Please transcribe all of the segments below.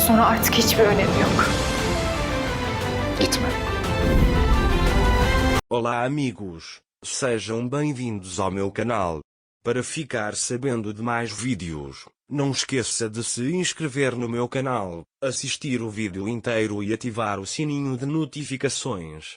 sonra artık hiçbir önemi yok. Gitme. Olá amigos, sejam bem-vindos ao meu canal. Para ficar sabendo de mais vídeos, não esqueça de se inscrever no meu canal, assistir o vídeo inteiro e ativar o sininho de notificações.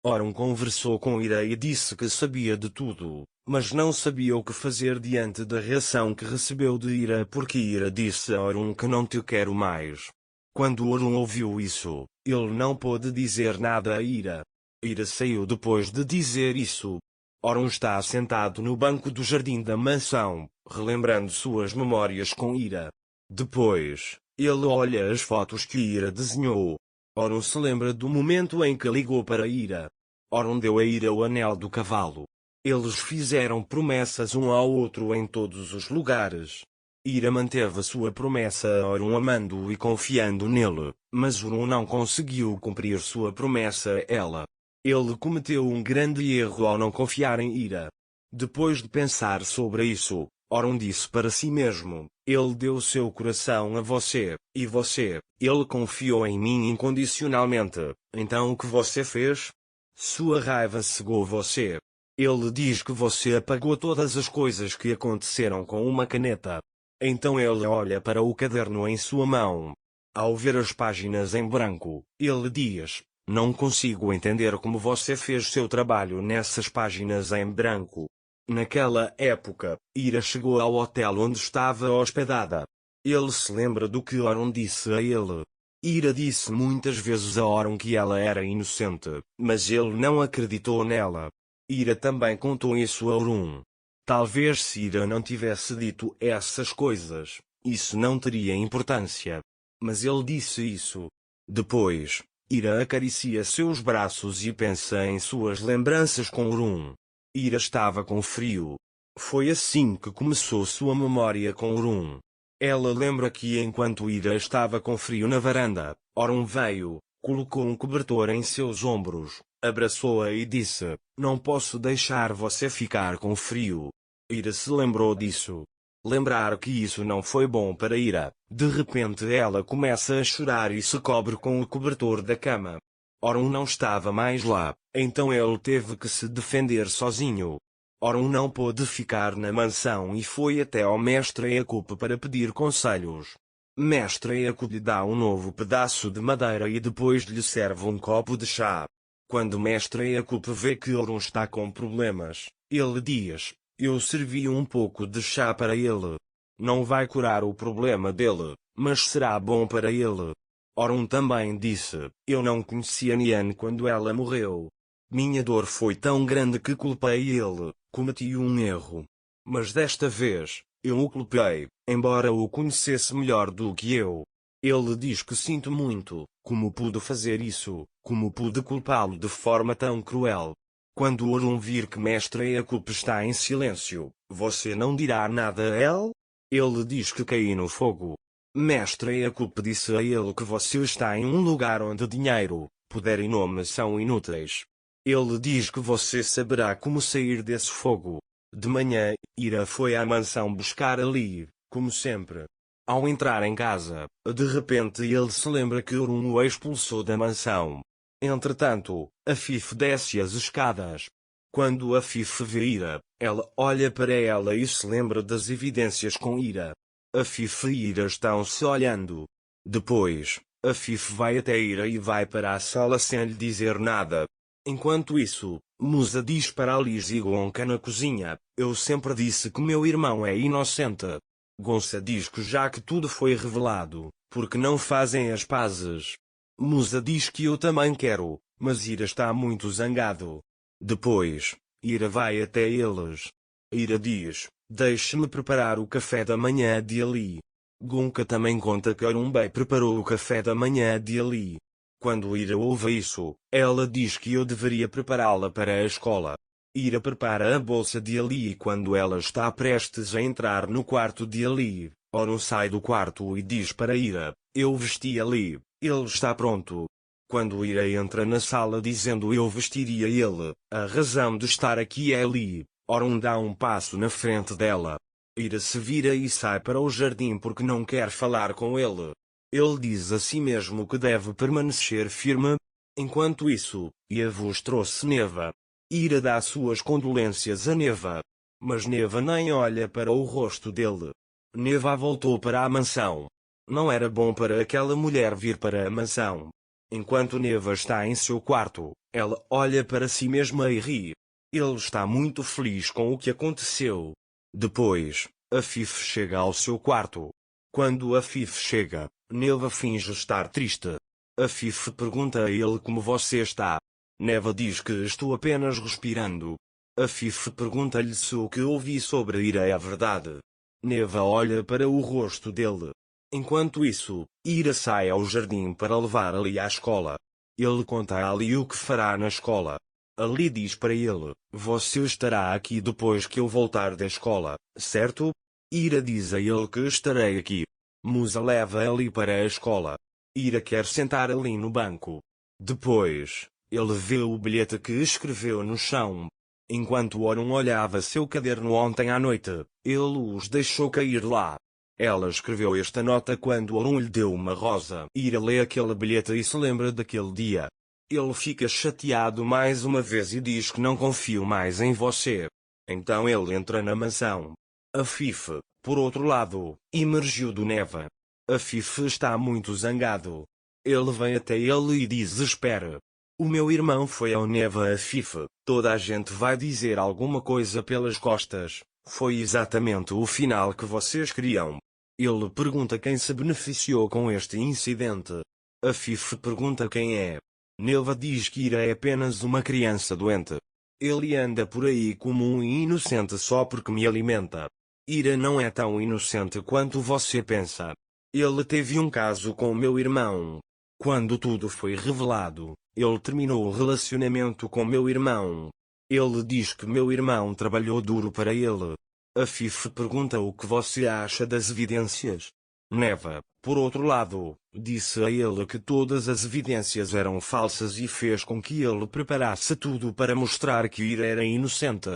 Orun conversou com Ira e disse que sabia de tudo, mas não sabia o que fazer diante da reação que recebeu de Ira porque Ira disse a Orun que não te quero mais. Quando Orun ouviu isso, ele não pôde dizer nada a Ira. Ira saiu depois de dizer isso. Orun está sentado no banco do jardim da mansão, relembrando suas memórias com Ira. Depois, ele olha as fotos que Ira desenhou. Orun se lembra do momento em que ligou para Ira. Orun deu a Ira o anel do cavalo. Eles fizeram promessas um ao outro em todos os lugares. Ira manteve sua promessa a Orun amando-o e confiando nele, mas Orun não conseguiu cumprir sua promessa a ela. Ele cometeu um grande erro ao não confiar em Ira. Depois de pensar sobre isso, Orun disse para si mesmo: ele deu seu coração a você, e você, ele confiou em mim incondicionalmente, então o que você fez? Sua raiva cegou você. Ele diz que você apagou todas as coisas que aconteceram com uma caneta. Então ele olha para o caderno em sua mão. Ao ver as páginas em branco, ele diz: não consigo entender como você fez seu trabalho nessas páginas em branco. Naquela época, Ira chegou ao hotel onde estava hospedada. Ele se lembra do que Orun disse a ele. Ira disse muitas vezes a Orun que ela era inocente, mas ele não acreditou nela. Ira também contou isso a Orun. Talvez se Ira não tivesse dito essas coisas, isso não teria importância. Mas ele disse isso. Depois, Ira acaricia seus braços e pensa em suas lembranças com Orun. Ira estava com frio. Foi assim que começou sua memória com Orun. Ela lembra que enquanto Ira estava com frio na varanda, Orun veio, colocou um cobertor em seus ombros, abraçou-a e disse: não posso deixar você ficar com frio. Ira se lembrou disso. Lembrar que isso não foi bom para Ira. De repente ela começa a chorar e se cobre com o cobertor da cama. Orun não estava mais lá, então ele teve que se defender sozinho. Orun não pôde ficar na mansão e foi até ao mestre Yakup para pedir conselhos. Mestre Yakup lhe dá um novo pedaço de madeira e depois lhe serve um copo de chá. Quando mestre Yakup vê que Orun está com problemas, ele diz: eu servi um pouco de chá para ele. Não vai curar o problema dele, mas será bom para ele. Orun também disse: eu não conhecia Nian quando ela morreu. Minha dor foi tão grande que culpei ele, cometi um erro. Mas desta vez, eu o culpei, embora o conhecesse melhor do que eu. Ele diz que sinto muito, como pude fazer isso, como pude culpá-lo de forma tão cruel. Quando Orun vir que mestre Yakup está em silêncio, você não dirá nada a ele? Ele diz que cai no fogo. Mestre Yakup disse a ele que você está em um lugar onde dinheiro, poder e nome são inúteis. Ele diz que você saberá como sair desse fogo. De manhã, Ira foi à mansão buscar Ali, como sempre. Ao entrar em casa, de repente ele se lembra que Orun o expulsou da mansão. Entretanto, Afif desce as escadas. Quando Afif vê Ira, ela olha para ela e se lembra das evidências com Ira. Afif e Ira estão se olhando. Depois, Afif vai até Ira e vai para a sala sem lhe dizer nada. Enquanto isso, Musa diz para Alice e Gonca na cozinha: eu sempre disse que meu irmão é inocente. Gonça diz que já que tudo foi revelado, porque não fazem as pazes? Musa diz que eu também quero, mas Ira está muito zangado. Depois, Ira vai até eles. Ira diz: deixe-me preparar o café da manhã de Ali. Gonca também conta que Orun Bey preparou o café da manhã de Ali. Quando Ira ouve isso, ela diz que eu deveria prepará-la para a escola. Ira prepara a bolsa de Ali e quando ela está prestes a entrar no quarto de Ali, Orun sai do quarto e diz para Ira: eu vesti Ali, ele está pronto. Quando Ira entra na sala dizendo eu vestiria ele, a razão de estar aqui é Ali, Orun dá um passo na frente dela. Ira se vira e sai para o jardim porque não quer falar com ele. Ele diz a si mesmo que deve permanecer firme. Enquanto isso, Yavuz trouxe Neva. Ira dá suas condolências a Neva. Mas Neva nem olha para o rosto dele. Neva voltou para a mansão. Não era bom para aquela mulher vir para a mansão. Enquanto Neva está em seu quarto, ela olha para si mesma e ri. Ele está muito feliz com o que aconteceu. Depois, Afif chega ao seu quarto. Quando Afif chega, Neva finge estar triste. Afif pergunta a ele como você está. Neva diz que estou apenas respirando. Afif pergunta-lhe se o que ouvi sobre Ira é verdade. Neva olha para o rosto dele. Enquanto isso, Ira sai ao jardim para levar Ali à escola. Ele conta a Ali o que fará na escola. Ali diz para ele: você estará aqui depois que eu voltar da escola, certo? Ira diz a ele que estarei aqui. Musa leva Ali para a escola. Ira quer sentar Ali no banco. Depois, ele vê o bilhete que escreveu no chão. Enquanto Orun olhava seu caderno ontem à noite, ele os deixou cair lá. Ela escreveu esta nota quando Orun lhe deu uma rosa. Ira lê aquele bilhete e se lembra daquele dia. Ele fica chateado mais uma vez e diz que não confio mais em você. Então ele entra na mansão. Afif, por outro lado, emergiu do Neva. Afif está muito zangado. Ele vem até ele e diz: espere. O meu irmão foi ao Neva. Afif, toda a gente vai dizer alguma coisa pelas costas. Foi exatamente o final que vocês queriam. Ele pergunta quem se beneficiou com este incidente. Afif pergunta quem é. Neva diz que Ira é apenas uma criança doente. Ele anda por aí como um inocente só porque me alimenta. Ira não é tão inocente quanto você pensa. Ele teve um caso com meu irmão. Quando tudo foi revelado, ele terminou o relacionamento com meu irmão. Ele diz que meu irmão trabalhou duro para ele. Afif pergunta o que você acha das evidências. Neva, por outro lado, disse a ele que todas as evidências eram falsas e fez com que ele preparasse tudo para mostrar que Ira era inocente.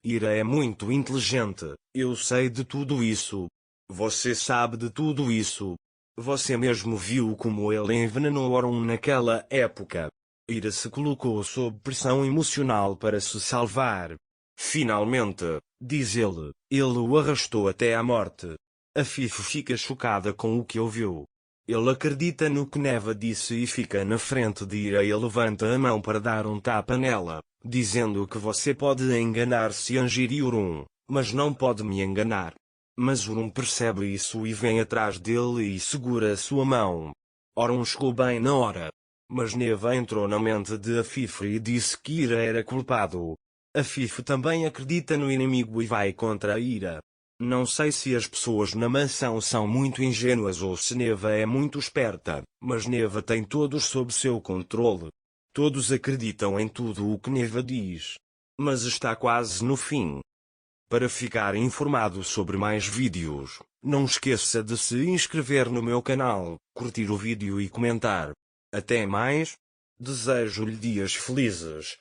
Ira é muito inteligente, eu sei de tudo isso. Você sabe de tudo isso. Você mesmo viu como ele envenenou Orun naquela época. Ira se colocou sob pressão emocional para se salvar. Finalmente, diz ele o arrastou até à morte. Afif fica chocada com o que ouviu. Ele acredita no que Neva disse e fica na frente de Ira e levanta a mão para dar um tapa nela, dizendo que você pode enganar-se Anjir Orun, mas não pode me enganar. Mas Orun percebe isso e vem atrás dele e segura sua mão. Orun chegou bem na hora. Mas Neva entrou na mente de Afif e disse que Ira era culpado. Afif também acredita no inimigo e vai contra a Ira. Não sei se as pessoas na mansão são muito ingênuas ou se Neva é muito esperta, mas Neva tem todos sob seu controle. Todos acreditam em tudo o que Neva diz. Mas está quase no fim. Para ficar informado sobre mais vídeos, não esqueça de se inscrever no meu canal, curtir o vídeo e comentar. Até mais. Desejo-lhe dias felizes.